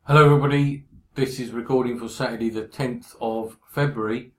Hello everybody, this is recording for Saturday the 10th of February.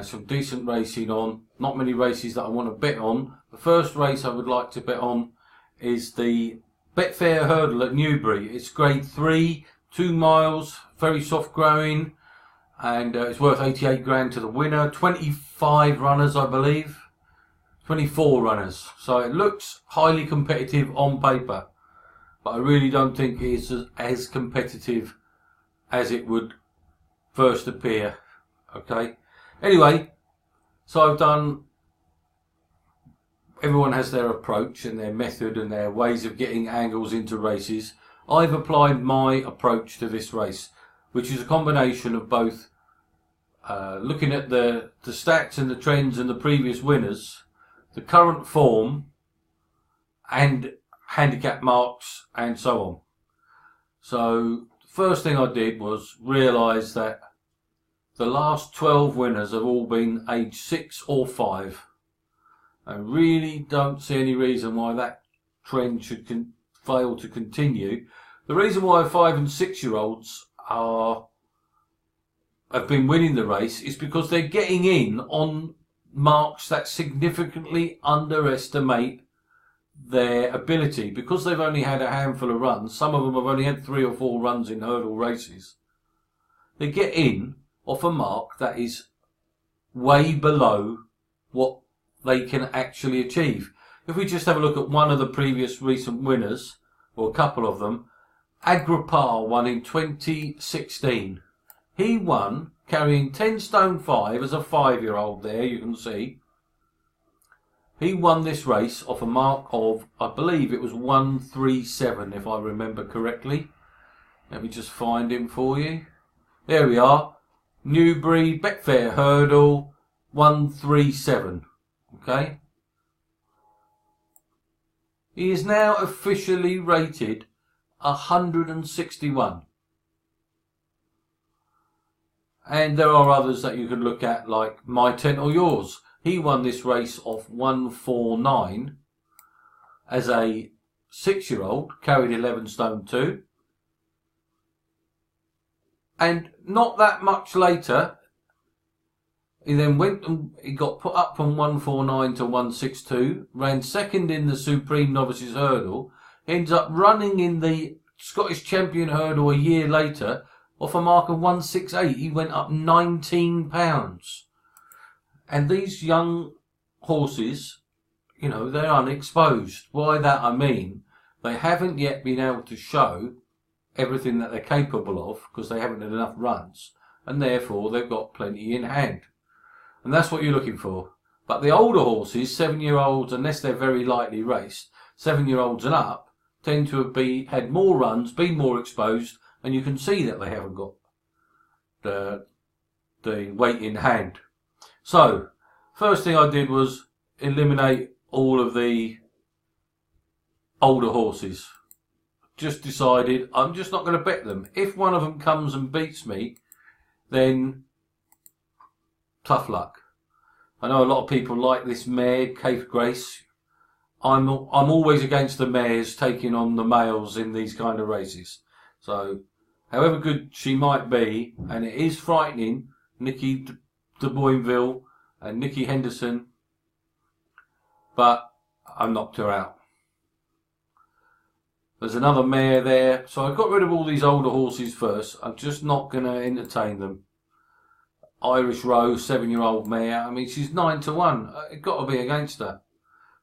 Some decent racing on, not many races that I want to bet on. The first race I would like to bet on is the Betfair Hurdle at Newbury. It's grade 3, 2 miles, very soft growing, and it's worth 88 grand to the winner. 25 runners I believe, 24 runners, so it looks highly competitive on paper. But I really don't think it's as competitive as it would first appear. Okay. Anyway, so I've done. Everyone has their approach and their method and their ways of getting angles into races. I've applied my approach to this race, which is a combination of both looking at the stats and the trends and the previous winners, the current form, and handicap marks and so on. So the first thing I did was realise that the last 12 winners have all been age 6 or 5. I really don't see any reason why that trend should fail to continue. The reason why 5 and 6 year olds have been winning the race is because they're getting in on marks that significantly underestimate their ability. Because they've only had a handful of runs, some of them have only had 3 or 4 runs in hurdle races, they get in off a mark that is way below what they can actually achieve. If we just have a look at one of the previous recent winners, or a couple of them, Agripar won in 2016. He won carrying 10 stone 5 as a 5-year-old there, you can see. He won this race off a mark of, I believe it was 137, if I remember correctly. Let me just find him for you. There we are. Newbury, Betfair Hurdle, 137. Okay. He is now officially rated 161. And there are others that you could look at, like My Tent or Yours. He won this race off 149 as a 6-year-old, carried 11 stone 2. And not that much later, he then went and he got put up from 149 to 162, ran second in the Supreme Novices Hurdle, ends up running in the Scottish Champion Hurdle a year later off a mark of 168. He went up 19 pounds. And these young horses, you know, they're unexposed. By that I mean they haven't yet been able to show everything that they're capable of because they haven't had enough runs, and therefore they've got plenty in hand. And that's what you're looking for. But the older horses, 7-year-olds, unless they're very lightly raced, 7-year-olds and up, tend to have had more runs, been more exposed, and you can see that they haven't got the weight in hand. So, first thing I did was eliminate all of the older horses. Just decided I'm just not going to bet them. If one of them comes and beats me, then tough luck. I know a lot of people like this mare, Cape Grace. I'm always against the mares taking on the males in these kind of races. So, however good she might be, and it is frightening, Nikki de Boinville and Nikki Henderson, but I knocked her out. There's another mare there, so I got rid of all these older horses first. I'm just not going to entertain them. Irish Rose, 7-year-old mare. I mean, she's 9 to 1. It's got to be against her.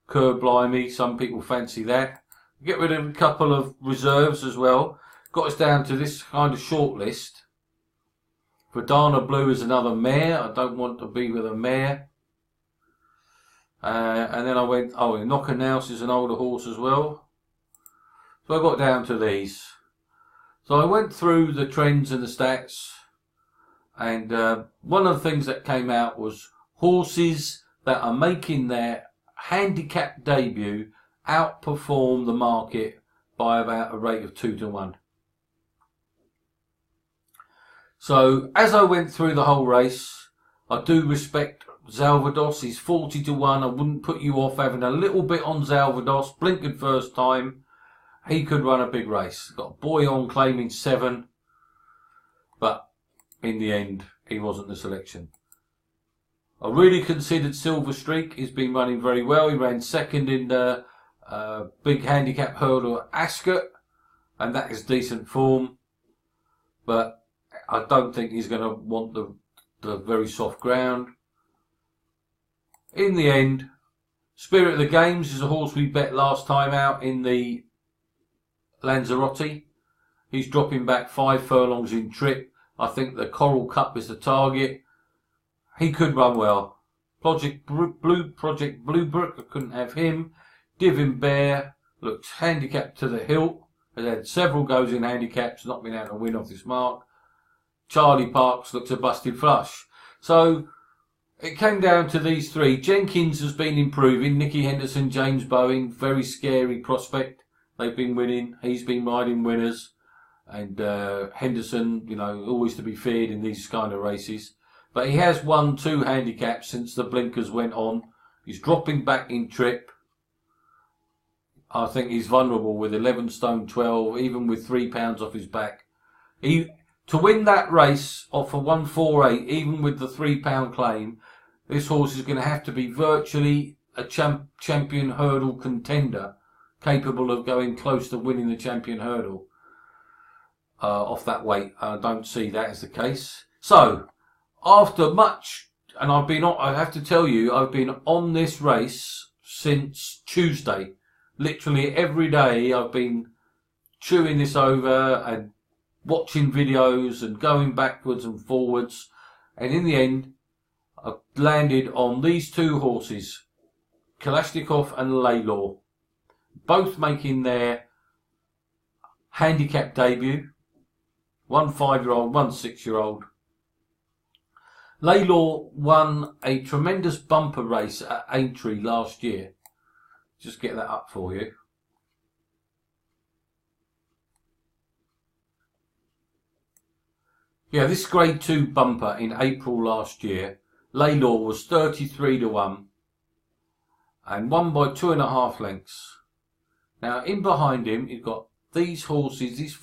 Kerr Blimey, some people fancy that. Get rid of a couple of reserves as well. Got us down to this kind of short list. Verdana Blue is another mare. I don't want to be with a mare. And then I went, Knocker Nouse is an older horse as well. So I got down to these. So I went through the trends and the stats. And one of the things that came out was horses that are making their handicap debut outperform the market by about a rate of 2 to 1. So, as I went through the whole race, I do respect Zalvados. He's 40 to 1. I wouldn't put you off having a little bit on Zalvados. Blinkered first time. He could run a big race. Got a boy on claiming 7. but in the end, he wasn't the selection. I really considered Silver Streak. He's been running very well. He ran second in the big handicap hurdle at Ascot, and that is decent form. But I don't think he's going to want the very soft ground. In the end, Spirit of the Games is a horse we bet last time out in the Lanzarote. He's dropping back 5 furlongs in trip. I think the Coral Cup is the target. He could run well. Project Bluebrook, I couldn't have him. Divin Bear looks handicapped to the hilt. Has had several goes in handicaps, not been able to win off this mark. Charlie Parks looks a busted flush. So it came down to these 3. Jenkins has been improving. Nicky Henderson, James Bowen, very scary prospect. They've been winning. He's been riding winners. And Henderson, you know, always to be feared in these kind of races. But he has won 2 handicaps since the blinkers went on. He's dropping back in trip. I think he's vulnerable with 11 stone 12, even with £3 off his back. To win that race off a 148, even with the £3 claim, this horse is going to have to be virtually a champion hurdle contender, capable of going close to winning the champion hurdle off that weight. I don't see that as the case. So, after much, and I have to tell you, I've been on this race since Tuesday. Literally every day I've been chewing this over and watching videos and going backwards and forwards. And in the end, I've landed on these 2 horses, Kalashnikov and Laylor, both making their handicap debut. One 5-year-old, one 6-year-old. Laylor won a tremendous bumper race at Aintree last year. Just get that up for you. Yeah, this grade 2 bumper in April last year, Laylor was 33 to 1 and won by 2.5 lengths. Now, in behind him, you've got these horses, these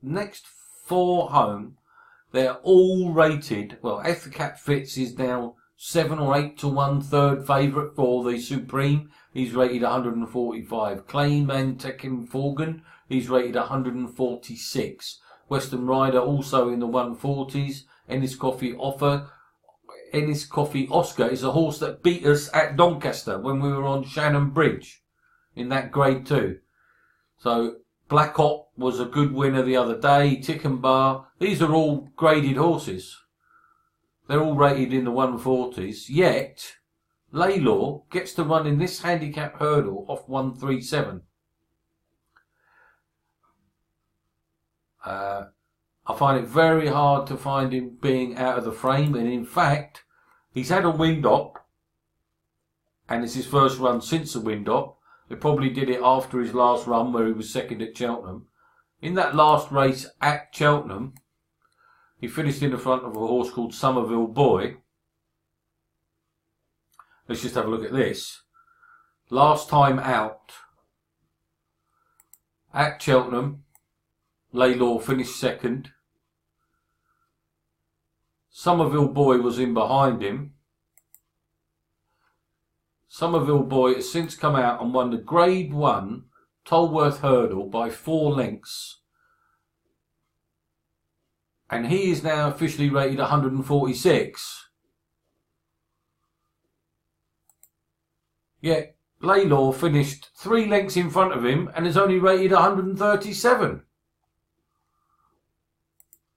next 4 home, they're all rated. Well, Handicap Fitz is now 7 or 8 to 1 third favourite for the Supreme. He's rated 145. Clayman Tekin Forgan, he's rated 146. Western Rider also in the 140s. Ennis Coffee Oscar is a horse that beat us at Doncaster when we were on Shannon Bridge in that grade 2. So Black Hot was a good winner the other day. Tick and Bar, these are all graded horses. They're all rated in the 140s, yet Laylor gets to run in this handicap hurdle off 137. I find it very hard to find him being out of the frame, and in fact, he's had a wind up, and it's his first run since the wind up. They probably did it after his last run where he was second at Cheltenham. In that last race at Cheltenham, he finished in the front of a horse called Somerville Boy. Let's just have a look at this. Last time out at Cheltenham, Laylor finished second. Somerville Boy was in behind him. Somerville Boy has since come out and won the Grade 1 Tolworth Hurdle by 4 lengths. And he is now officially rated 146. Yet Laylor finished 3 lengths in front of him and is only rated 137.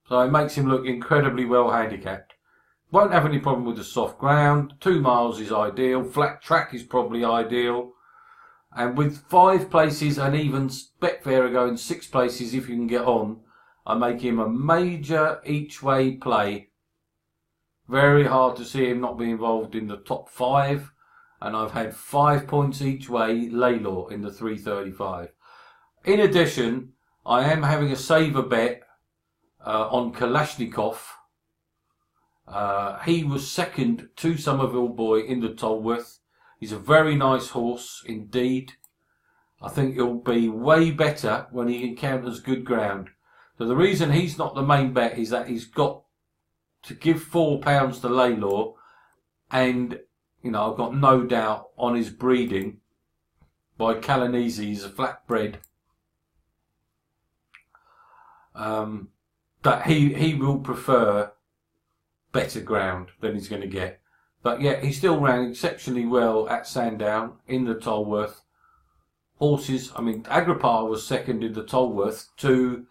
So it makes him look incredibly well handicapped. Won't have any problem with the soft ground. 2 miles is ideal. Flat track is probably ideal. And with 5 places and even Betfair are going 6 places if you can get on, I make him a major each way play. Very hard to see him not be involved in the top 5. And I've had 5 points each way, Laylor in the 335. In addition, I am having a saver bet on Kalashnikov. He was second to Somerville Boy in the Tolworth. He's a very nice horse indeed. I think he'll be way better when he encounters good ground. So the reason he's not the main bet is that he's got to give £4 to Laylor, and you know, I've got no doubt on his breeding by Calanese. He's a flat bred. That he will prefer better ground than he's going to get. But yeah, he still ran exceptionally well at Sandown in the Tolworth. Horses, I mean, Agrippa was second in the Tolworth to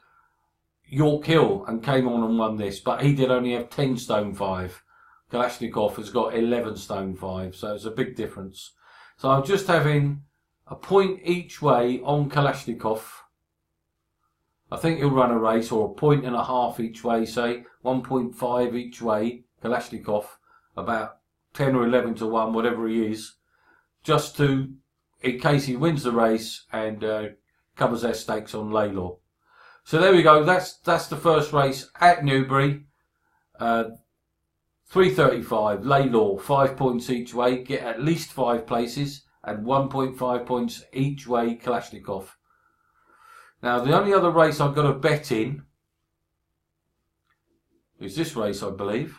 York Hill and came on and won this, but he did only have 10 stone 5. Kalashnikov has got 11 stone 5, so it's a big difference. So I'm just having a point each way on Kalashnikov. I think he'll run a race, or a point and a half each way, say 1.5 each way. Kalashnikov, about 10 or 11 to 1, whatever he is, just to, in case he wins the race and covers their stakes on Laylor. So there we go. That's the first race at Newbury. 3:35. Laylor, 5 points each way. Get at least 5 places, and 1.5 points each way. Kalashnikov. Now the only other race I've got a bet in is this race, I believe.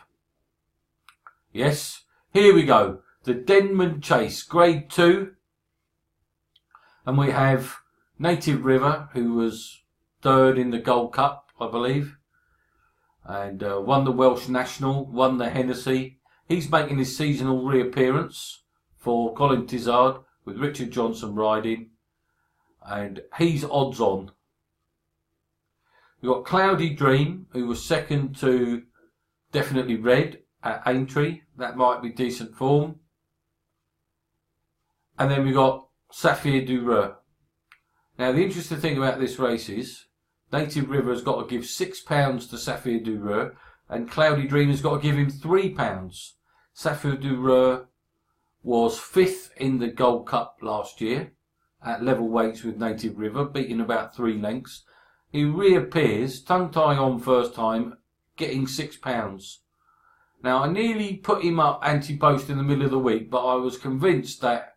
Yes, here we go. The Denman Chase, Grade 2. And we have Native River, who was third in the Gold Cup, I believe. And won the Welsh National, won the Hennessy. He's making his seasonal reappearance for Colin Tizard with Richard Johnson riding. And he's odds on. We've got Cloudy Dream, who was second to Definitely Red at Aintree. That might be decent form. And then we got Saphir du Reux. Now the interesting thing about this race is Native River has got to give £6 to Saphir du Reux, and Cloudy Dream has got to give him £3. Saphir du Reux was 5th in the Gold Cup last year at level weights with Native River, beating about 3 lengths. He reappears, tongue tie on first time, getting £6. Now I nearly put him up anti-post in the middle of the week, but I was convinced that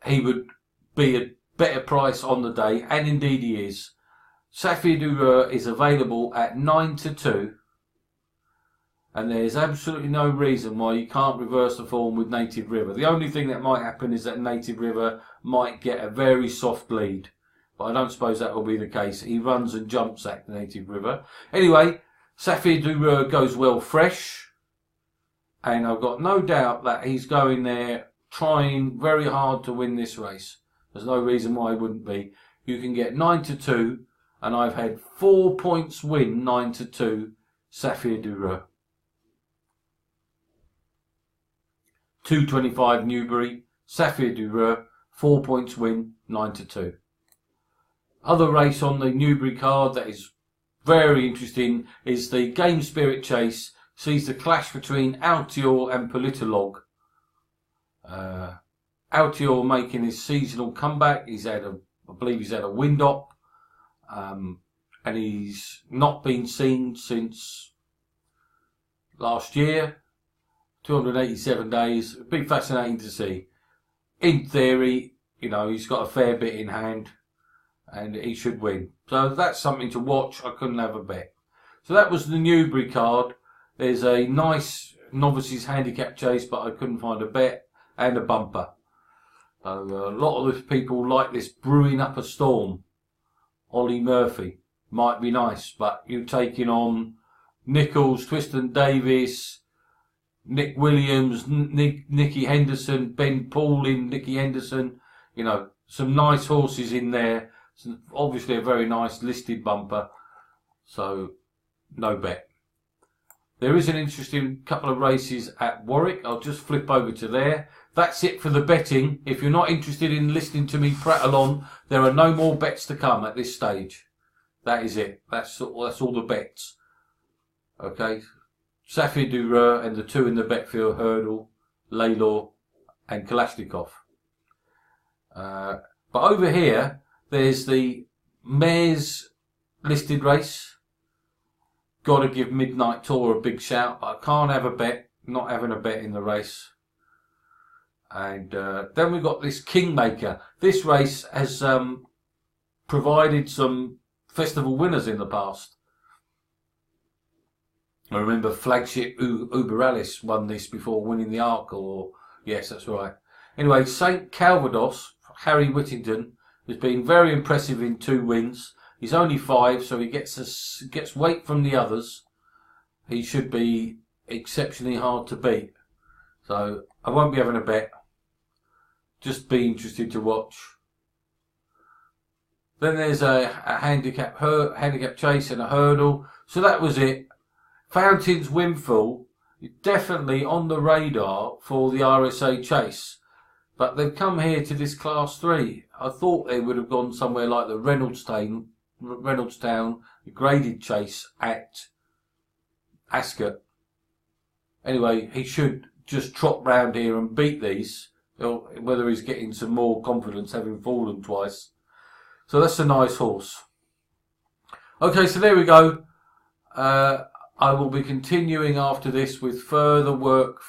he would be a better price on the day, and indeed he is. Saphir du Reux is available at 9 to 2, and there's absolutely no reason why you can't reverse the form with Native River. The only thing that might happen is that Native River might get a very soft lead, but I don't suppose that will be the case. He runs and jumps at Native River. Anyway, Saphir du Reux goes well fresh, and I've got no doubt that he's going there trying very hard to win this race. There's no reason why he wouldn't be. You can get 9 to 2, and I've had 4 points win 9 to 2 Saphir du Reux. 2.25 Newbury, Saphir du Reux, 4 points win 9 to 2. Other race on the Newbury card that is very interesting is the Game Spirit Chase. Sees the clash between Altior and Politolog. Altior making his seasonal comeback. He's had I believe he's had a wind up, and he's not been seen since last year. 287 days. It'd be fascinating to see. In theory, you know, he's got a fair bit in hand, and he should win. So that's something to watch. I couldn't have a bet. So that was the Newbury card. There's a nice novices handicap chase, but I couldn't find a bet, and a bumper. So a lot of the people like this brewing up a storm. Ollie Murphy might be nice, but you're taking on Nichols, Twiston Davis, Nick Williams, Nicky Henderson, Ben Pauling, Nicky Henderson. You know, some nice horses in there. Obviously a very nice listed bumper. So no bet. There is an interesting couple of races at Warwick. I'll just flip over to there. That's it for the betting. If you're not interested in listening to me prattle on, there are no more bets to come at this stage. That is it. That's all the bets. Okay. Saphir du Reux and the 2 in the Betfair Hurdle, Laylor and Kalashnikov. But over here, there's the Mares listed race. Got to give Midnight Tour a big shout, but I can't have a bet. Not having a bet in the race. And then we've got this Kingmaker. This race has provided some festival winners in the past. I remember Flagship Uber Alice won this before winning the Arkle, or yes, that's right. Anyway, St Calvados, Harry Whittington, has been very impressive in 2 wins. He's only 5, so he gets weight from the others. He should be exceptionally hard to beat. So I won't be having a bet. Just be interested to watch. Then there's a handicap chase and a hurdle. So that was it. Fountains Windfall is definitely on the radar for the RSA chase. But they've come here to this Class 3. I thought they would have gone somewhere like the Reynoldstown graded chase at Ascot. Anyway, he should just trot round here and beat these. Whether he's getting some more confidence having fallen twice. So that's a nice horse. Okay, so there we go. I will be continuing after this with further work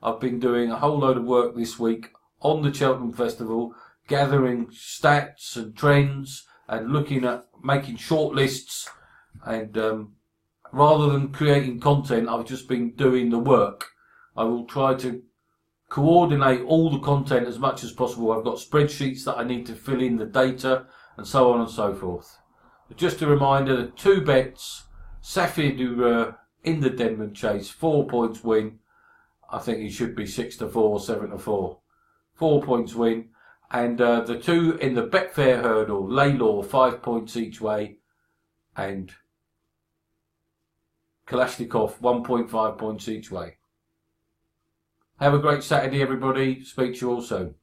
I've been doing a whole load of work this week on the Cheltenham Festival, gathering stats and trends and looking at making short lists. And rather than creating content, I've just been doing the work. I will try to coordinate all the content as much as possible. I've got spreadsheets that I need to fill in the data and so on and so forth. But just a reminder, 2 bets, Safir Dureur in the Denman Chase, 4 points win. I think he should be 6-4, 7-4. 4 points win. And the 2 in the Betfair Hurdle, Laylor, 5 points each way. And Kalashnikov, 1.5 points each way. Have a great Saturday, everybody. Speak to you all soon.